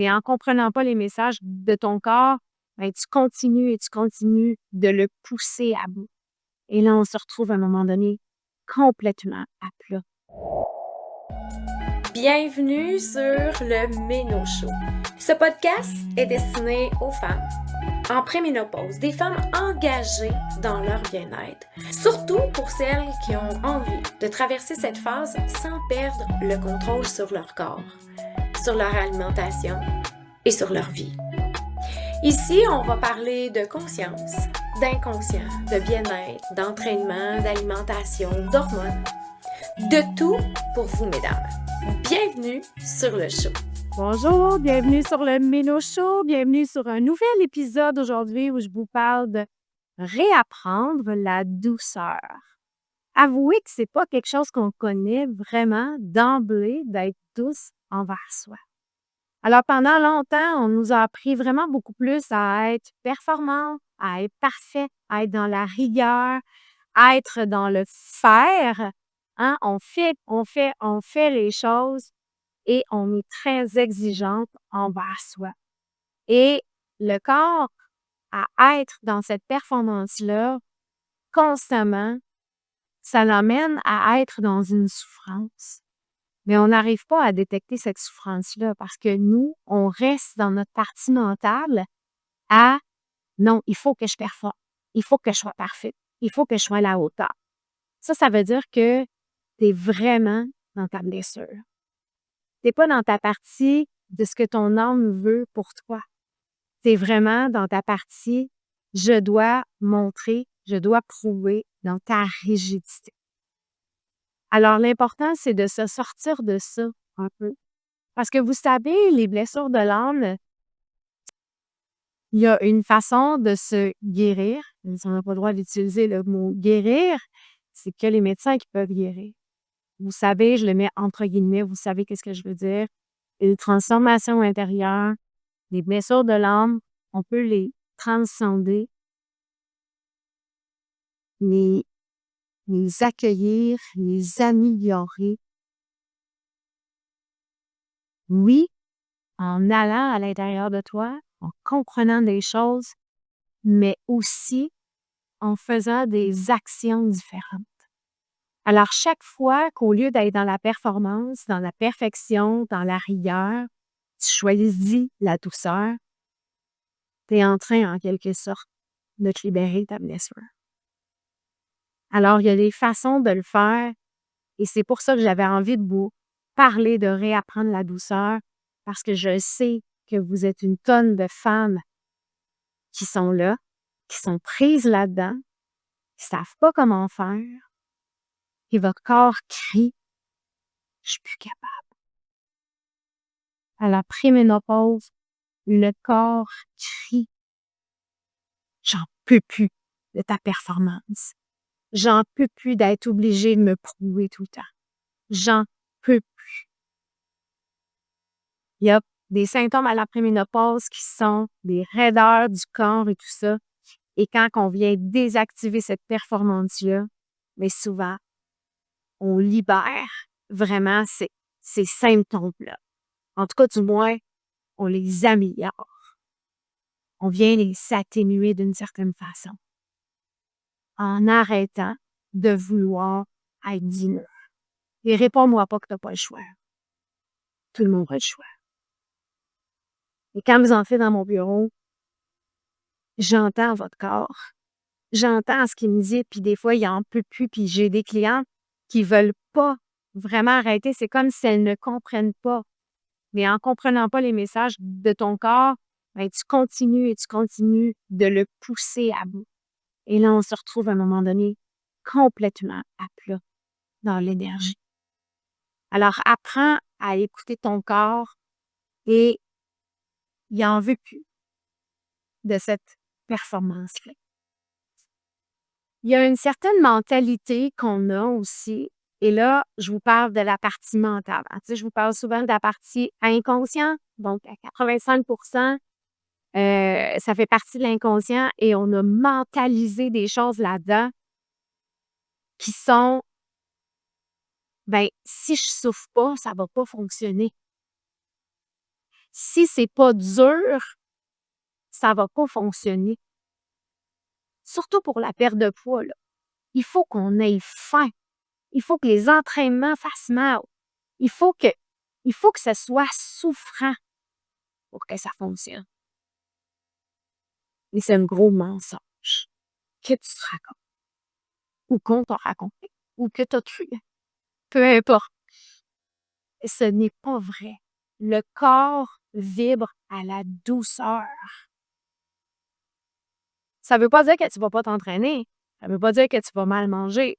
Mais en comprenant pas les messages de ton corps, ben, tu continues et tu continues de le pousser à bout. Et là, on se retrouve à un moment donné complètement à plat. Bienvenue sur le Méno Show. Ce podcast est destiné aux femmes en préménopause, des femmes engagées dans leur bien-être. Surtout pour celles qui ont envie de traverser cette phase sans perdre le contrôle sur leur corps, sur leur alimentation et sur leur vie. Ici, on va parler de conscience, d'inconscient, de bien-être, d'entraînement, d'alimentation, d'hormones. De tout pour vous, mesdames. Bienvenue sur le show. Bonjour, bienvenue sur le Méno Show, bienvenue sur un nouvel épisode aujourd'hui où je vous parle de réapprendre la douceur. Avouez que c'est pas quelque chose qu'on connaît vraiment d'emblée d'être douce envers soi. Alors pendant longtemps, on nous a appris vraiment beaucoup plus à être performant, à être parfait, à être dans la rigueur, à être dans le faire. Hein? On fait les choses et on est très exigeante envers soi. Et le corps, à être dans cette performance-là constamment, ça l'amène à être dans une souffrance. Mais on n'arrive pas à détecter cette souffrance-là parce que nous, on reste dans notre partie mentale à non, il faut que je performe, il faut que je sois parfaite, il faut que je sois à la hauteur. Ça veut dire que tu es vraiment dans ta blessure. Tu n'es pas dans ta partie de ce que ton âme veut pour toi. Tu es vraiment dans ta partie je dois montrer, je dois prouver dans ta rigidité. Alors, l'important, c'est de se sortir de ça un peu. Parce que vous savez, les blessures de l'âme, il y a une façon de se guérir. On n'a pas le droit d'utiliser le mot guérir, c'est que les médecins qui peuvent guérir. Vous savez, je le mets entre guillemets, vous savez qu'est-ce que je veux dire. Une transformation intérieure, les blessures de l'âme, on peut les transcender, les, les accueillir, les améliorer. Oui, en allant à l'intérieur de toi, en comprenant des choses, mais aussi en faisant des actions différentes. Alors, chaque fois qu'au lieu d'être dans la performance, dans la perfection, dans la rigueur, tu choisis la douceur, tu es en train, en quelque sorte, de te libérer de ta blessure. Alors, il y a des façons de le faire et c'est pour ça que j'avais envie de vous parler de réapprendre la douceur parce que je sais que vous êtes une tonne de femmes qui sont là, qui sont prises là-dedans, qui ne savent pas comment faire, et votre corps crie « Je suis plus capable ». À la préménopause, le corps crie « J'en peux plus de ta performance. J'en peux plus d'être obligé de me prouver tout le temps. J'en peux plus. » Il y a des symptômes à la préménopause qui sont des raideurs du corps et tout ça. Et quand on vient désactiver cette performance-là, mais souvent, on libère vraiment ces symptômes-là. En tout cas, du moins, on les améliore. On vient les s'atténuer d'une certaine façon en arrêtant de vouloir être digne. Et réponds-moi pas que tu n'as pas le choix. Tout le monde a le choix. Et quand vous entrez dans mon bureau, j'entends votre corps. J'entends ce qu'il me dit, puis des fois, il n'en peut plus, puis j'ai des clients qui ne veulent pas vraiment arrêter. C'est comme si elles ne comprennent pas. Mais en ne comprenant pas les messages de ton corps, ben, tu continues et tu continues de le pousser à bout. Et là, on se retrouve à un moment donné complètement à plat dans l'énergie. Alors, apprends à écouter ton corps et il n'en veut plus de cette performance-là. Il y a une certaine mentalité qu'on a aussi. Et là, je vous parle de la partie mentale. Tu sais, je vous parle souvent de la partie inconscient. Donc, à 85 ça fait partie de l'inconscient et on a mentalisé des choses là-dedans qui sont, ben, si je souffre pas, ça va pas fonctionner. Si c'est pas dur, ça va pas fonctionner. Surtout pour la perte de poids, là. Il faut qu'on ait faim. Il faut que les entraînements fassent mal. Il faut que ça soit souffrant pour que ça fonctionne. Et c'est un gros mensonge que tu te racontes, ou qu'on t'a raconté, ou que tu as cru. Peu importe. Ce n'est pas vrai. Le corps vibre à la douceur. Ça veut pas dire que tu vas pas t'entraîner. Ça veut pas dire que tu vas mal manger.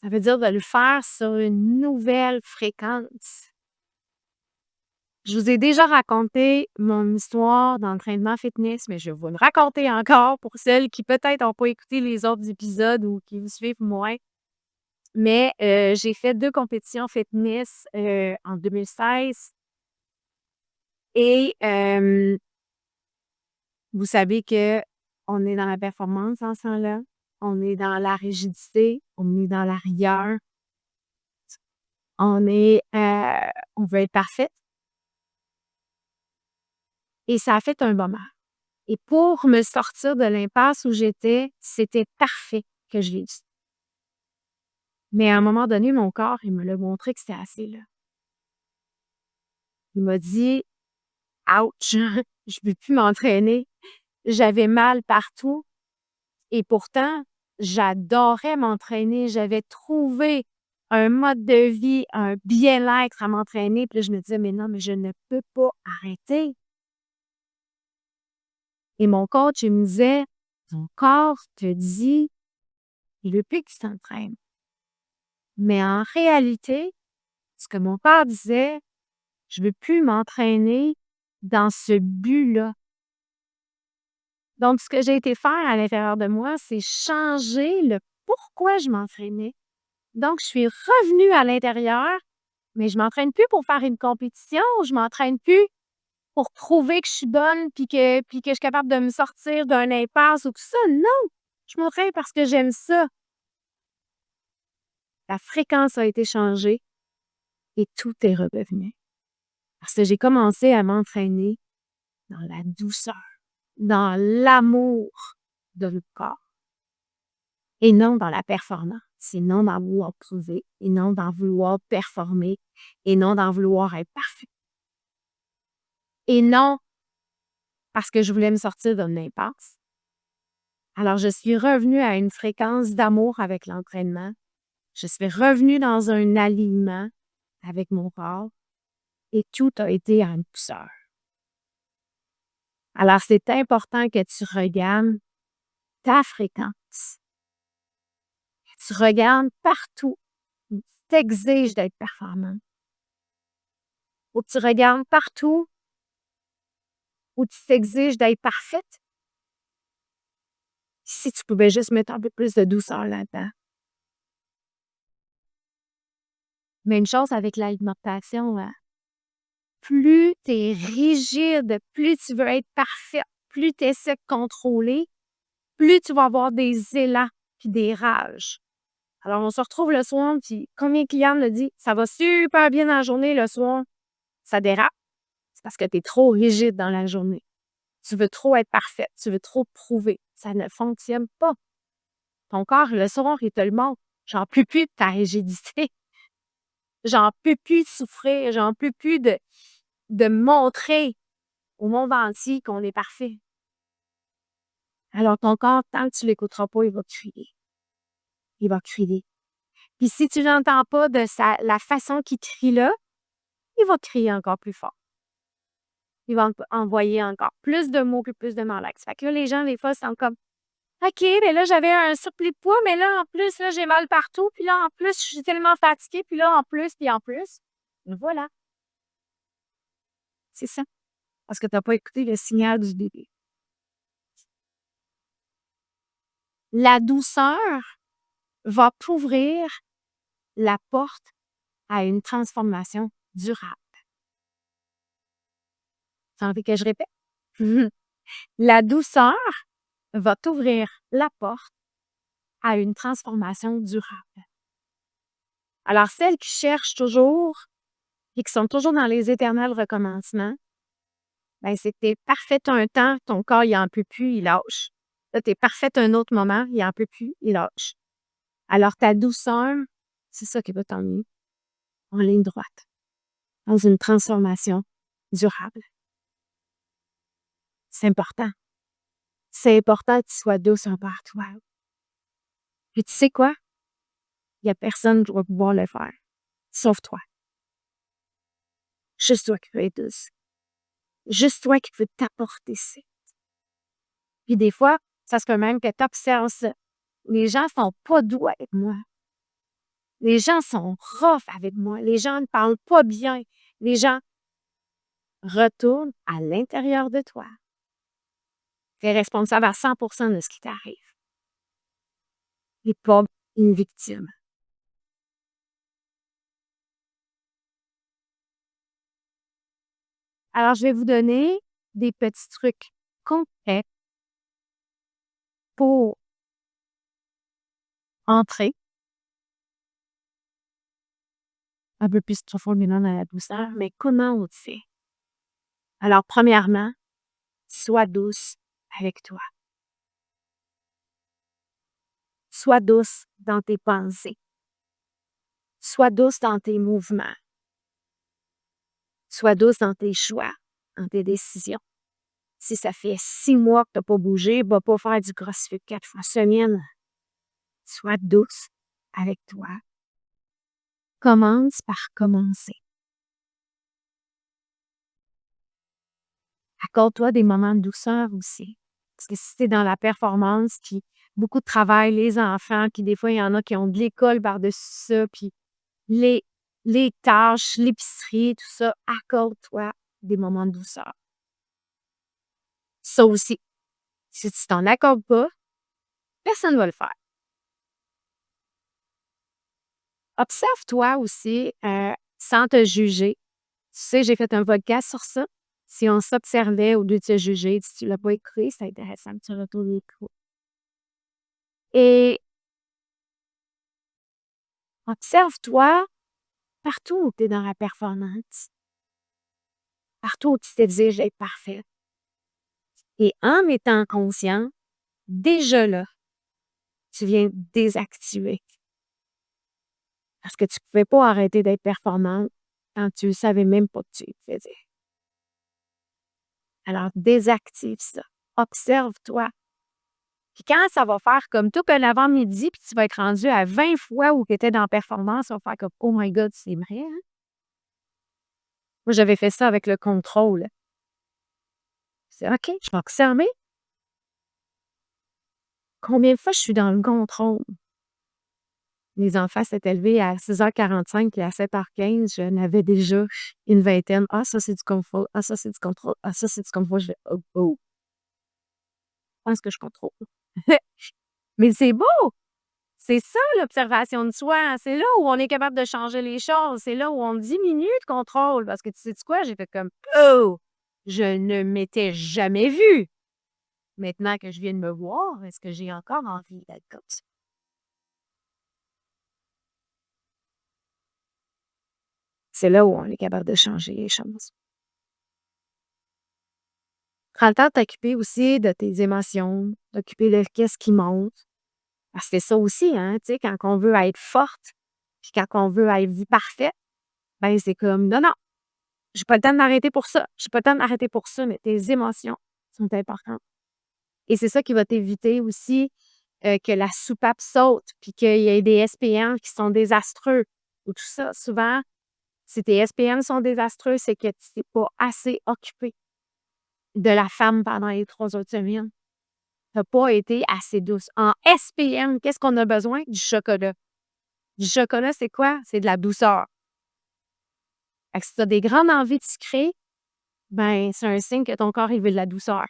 Ça veut dire de le faire sur une nouvelle fréquence. Je vous ai déjà raconté mon histoire d'entraînement fitness, mais je vais vous le raconter encore pour celles qui peut-être n'ont pas écouté les autres épisodes ou qui me suivent moins. Mais j'ai fait 2 compétitions fitness en 2016 et vous savez qu'on est dans la performance en ce temps-là, on est dans la rigidité, on est dans la rigueur, on veut être parfaite. Et ça a fait un moment. Et pour me sortir de l'impasse où j'étais, c'était parfait que je l'ai dit. Mais à un moment donné, mon corps, il me l'a montré que c'était assez, là. Il m'a dit: «Ouch, je ne peux plus m'entraîner». J'avais mal partout et pourtant, j'adorais m'entraîner. J'avais trouvé un mode de vie, un bien-être à m'entraîner. Puis là, je me disais: «Mais non, mais je ne peux pas arrêter». Et mon coach, il me disait: «Ton corps te dit, il veut plus que tu t'entraînes». Mais en réalité, ce que mon corps disait, je veux plus m'entraîner dans ce but-là. Donc, ce que j'ai été faire à l'intérieur de moi, c'est changer le pourquoi je m'entraînais. Donc, je suis revenue à l'intérieur, mais je m'entraîne plus pour faire une compétition, je m'entraîne plus pour prouver que je suis bonne puis que je suis capable de me sortir d'un impasse ou tout ça. Non! Je m'entraîne parce que j'aime ça. La fréquence a été changée et tout est redevenu. Parce que j'ai commencé à m'entraîner dans la douceur, dans l'amour de mon corps et non dans la performance, et non dans vouloir prouver, et non dans vouloir performer, et non dans vouloir être parfait. Et non parce que je voulais me sortir d'une impasse. Alors, je suis revenue à une fréquence d'amour avec l'entraînement. Je suis revenue dans un alignement avec mon corps et tout a été en douceur. Alors, c'est important que tu regardes ta fréquence. Que tu regardes partout où tu t'exiges d'être performant. Où tu regardes partout où tu t'exiges d'être parfaite. Si tu pouvais juste mettre un peu plus de douceur là-dedans. Mais une chose avec l'alimentation, plus tu es rigide, plus tu veux être parfaite, plus tu essaies de contrôler, plus tu vas avoir des élans puis des rages. Alors, on se retrouve le soir, puis comme mes clients me le disent, ça va super bien dans la journée, le soir, ça dérape. C'est parce que tu es trop rigide dans la journée. Tu veux trop être parfaite, tu veux trop prouver. Ça ne fonctionne pas. Ton corps, le soir, il te le montre. J'en peux plus de ta rigidité. J'en peux plus de souffrir. J'en peux plus de montrer au monde entier qu'on est parfait. Alors, ton corps, tant que tu ne l'écouteras pas, il va crier. Il va crier. Puis si tu n'entends pas de la façon qu'il crie là, il va crier encore plus fort. Il va envoyer encore plus de mots puis plus de malaise. Fait que là, les gens, des fois, sont comme OK, mais là, j'avais un surplus de poids, mais là, en plus, là, j'ai mal partout, puis là, en plus, je suis tellement fatiguée, puis là, en plus, puis en plus. Voilà. C'est ça. Parce que tu n'as pas écouté le signal du début. La douceur va t'ouvrir la porte à une transformation durable. Tu as envie que je répète? La douceur va t'ouvrir la porte à une transformation durable. Alors, celles qui cherchent toujours puis qui sont toujours dans les éternels recommencements, ben c'est que tu es parfaite un temps, ton corps, il en peut plus, il lâche. Là, tu es parfaite un autre moment, il en peut plus, il lâche. Alors ta douceur, c'est ça qui va t'emmener en ligne droite, dans une transformation durable. C'est important. C'est important que tu sois douce envers toi. Puis tu sais quoi? Il y a personne qui va pouvoir le faire, sauf toi. Juste toi qui peux être douce. Juste toi qui peux t'apporter ça. Puis des fois, ça se peut même que tu observes ça. Les gens sont pas doux avec moi. Les gens sont rough avec moi. Les gens ne parlent pas bien. Les gens retournent à l'intérieur de toi. Tu es responsable à 100% de ce qui t'arrive. Et pas une victime. Alors, je vais vous donner des petits trucs concrets pour entrer un peu plus profondément dans la douceur, mais comment on le fait? Alors, premièrement, sois douce avec toi. Sois douce dans tes pensées. Sois douce dans tes mouvements. Sois douce dans tes choix, dans tes décisions. Si ça fait 6 mois que tu n'as pas bougé, va pas faire du CrossFit 4 fois semaine. Sois douce avec toi. Commence par commencer. Accorde-toi des moments de douceur aussi. Parce que si tu es dans la performance, qui beaucoup de travail, les enfants, qui des fois, il y en a qui ont de l'école par-dessus ça, puis les, les tâches, l'épicerie, tout ça, accorde-toi des moments de douceur. Ça aussi, si tu t'en accordes pas, personne ne va le faire. Observe-toi aussi sans te juger. Tu sais, j'ai fait un podcast sur ça. Si on s'observait au lieu de se juger, si tu ne l'as pas écrit, c'est intéressant que tu retournes l'écouter. Et observe-toi partout où tu es dans la performance, partout où tu t'exiges d'être parfaite. Et en étant conscient, déjà là, tu viens désactiver. Parce que tu ne pouvais pas arrêter d'être performante quand tu ne savais même pas que tu le faisais. Alors, désactive ça. Observe-toi. Puis quand ça va faire comme tout un avant-midi, puis tu vas être rendu à 20 fois où tu étais dans la performance, ça va faire comme Oh my God, c'est vrai, hein? Moi, j'avais fait ça avec le contrôle. C'est OK, je vais observer. Combien de fois je suis dans le contrôle? Les enfants s'étaient levés à 6h45 puis à 7h15, je n'avais déjà une vingtaine. Ah, ça, c'est du contrôle. Ah, ça, c'est du contrôle. Ah, ça, c'est du contrôle. Je vais, oh, oh. Je pense que je contrôle. Mais c'est beau! C'est ça, l'observation de soi. Hein. C'est là où on est capable de changer les choses. C'est là où on diminue le contrôle. Parce que tu sais quoi? J'ai fait comme, oh! Je ne m'étais jamais vue. Maintenant que je viens de me voir, est-ce que j'ai encore envie d'être comme ça? C'est là où on est capable de changer les choses. Prends le temps de t'occuper aussi de tes émotions, d'occuper de qu'est-ce qui monte. Parce que c'est ça aussi, hein, tu sais, quand on veut être forte, puis quand on veut être vue parfaite, ben c'est comme, non, non, j'ai pas le temps de m'arrêter pour ça. J'ai pas le temps de m'arrêter pour ça, mais tes émotions sont importantes. Et c'est ça qui va t'éviter aussi que la soupape saute, puis qu'il y ait des SPM qui sont désastreux ou tout ça. Souvent, si tes SPM sont désastreux, c'est que tu n'es pas assez occupé de la femme pendant les 3 autres semaines. Tu n'as pas été assez douce. En SPM, qu'est-ce qu'on a besoin? Du chocolat. Du chocolat, c'est quoi? C'est de la douceur. Fait que si tu as des grandes envies de sucrer, ben c'est un signe que ton corps, il veut de la douceur.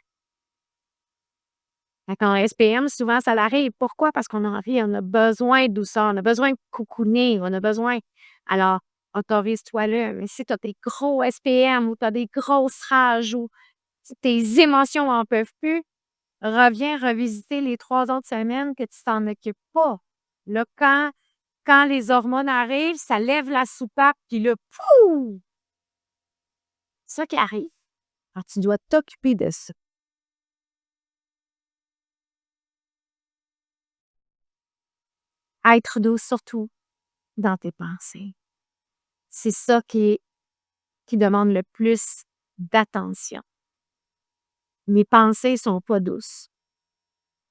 Fait qu'en SPM, souvent, ça l'arrive. Pourquoi? Parce qu'on a envie, on a besoin de douceur, on a besoin de cocooner, on a besoin. Alors, autorise-toi là. Mais si tu as des gros SPM ou tu as des grosses rages ou tes émotions n'en peuvent plus, reviens revisiter les 3 autres semaines que tu t'en occupes pas. Là, quand les hormones arrivent, ça lève la soupape, puis là, pouf! ça qui arrive. Alors, tu dois t'occuper de ça. Être douce, surtout dans tes pensées. C'est ça qui demande le plus d'attention. Mes pensées sont pas douces.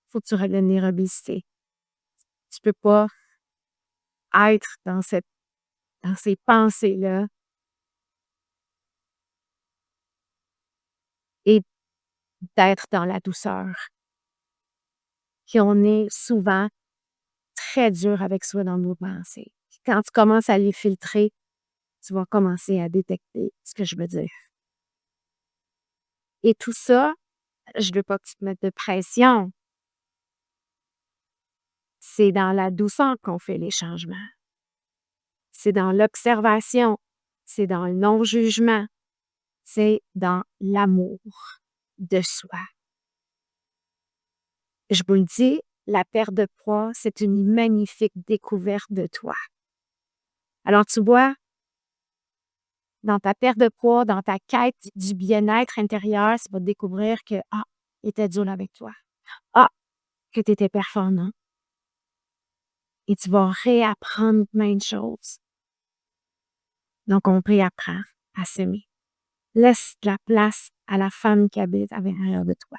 Faut que tu reviennes les revisiter. Tu peux pas être dans ces pensées-là et d'être dans la douceur. On est souvent très dur avec soi dans nos pensées. Quand tu commences à les filtrer, tu vas commencer à détecter ce que je veux dire. Et tout ça, je veux pas que tu te mettes de pression. C'est dans la douceur qu'on fait les changements. C'est dans l'observation. C'est dans le non-jugement. C'est dans l'amour de soi. Je vous le dis, la perte de poids, c'est une magnifique découverte de toi. Alors, tu vois, dans ta perte de poids, dans ta quête du bien-être intérieur, tu vas découvrir que, il était dur avec toi. Que tu étais performant. Et tu vas réapprendre plein de choses. Donc, on réapprend à s'aimer. Laisse de la place à la femme qui habite à l'intérieur de toi.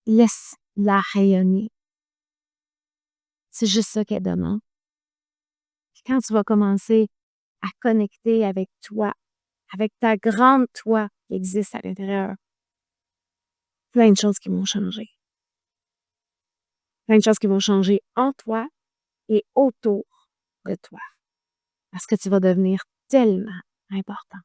Laisse-la rayonner. C'est juste ça qu'elle demande. Puis quand tu vas commencer à connecter avec toi, avec ta grande toi qui existe à l'intérieur, plein de choses qui vont changer. Plein de choses qui vont changer en toi et autour de toi. Parce que tu vas devenir tellement important.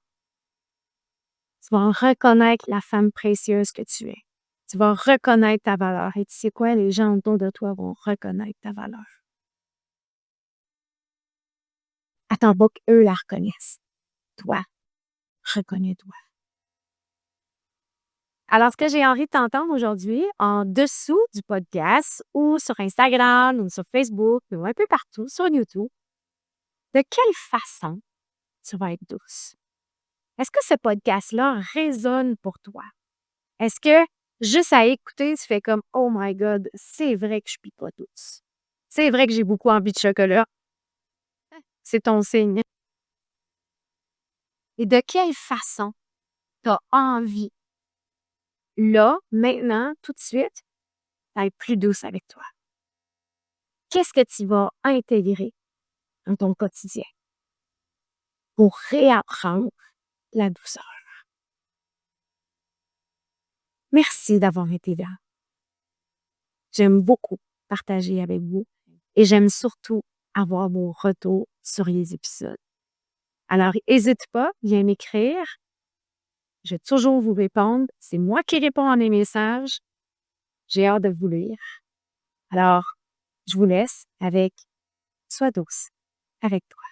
Tu vas reconnaître la femme précieuse que tu es. Tu vas reconnaître ta valeur. Et tu sais quoi? Les gens autour de toi vont reconnaître ta valeur. Attends pas qu'eux la reconnaissent. Toi, reconnais-toi. Alors, ce que j'ai envie de t'entendre aujourd'hui, en dessous du podcast, ou sur Instagram, ou sur Facebook, ou un peu partout, sur YouTube, de quelle façon tu vas être douce? Est-ce que ce podcast-là résonne pour toi? Est-ce que, juste à écouter, tu fais comme « Oh my God, c'est vrai que je suis pas douce. C'est vrai que j'ai beaucoup envie de chocolat. » C'est ton signe. Et de quelle façon tu as envie, là, maintenant, tout de suite, d'être plus douce avec toi? Qu'est-ce que tu vas intégrer dans ton quotidien pour réapprendre la douceur? Merci d'avoir été là. J'aime beaucoup partager avec vous et j'aime surtout avoir vos retours sur les épisodes. Alors, n'hésite pas, viens m'écrire. Je vais toujours vous répondre. C'est moi qui réponds à mes messages. J'ai hâte de vous lire. Alors, je vous laisse avec Sois douce avec toi.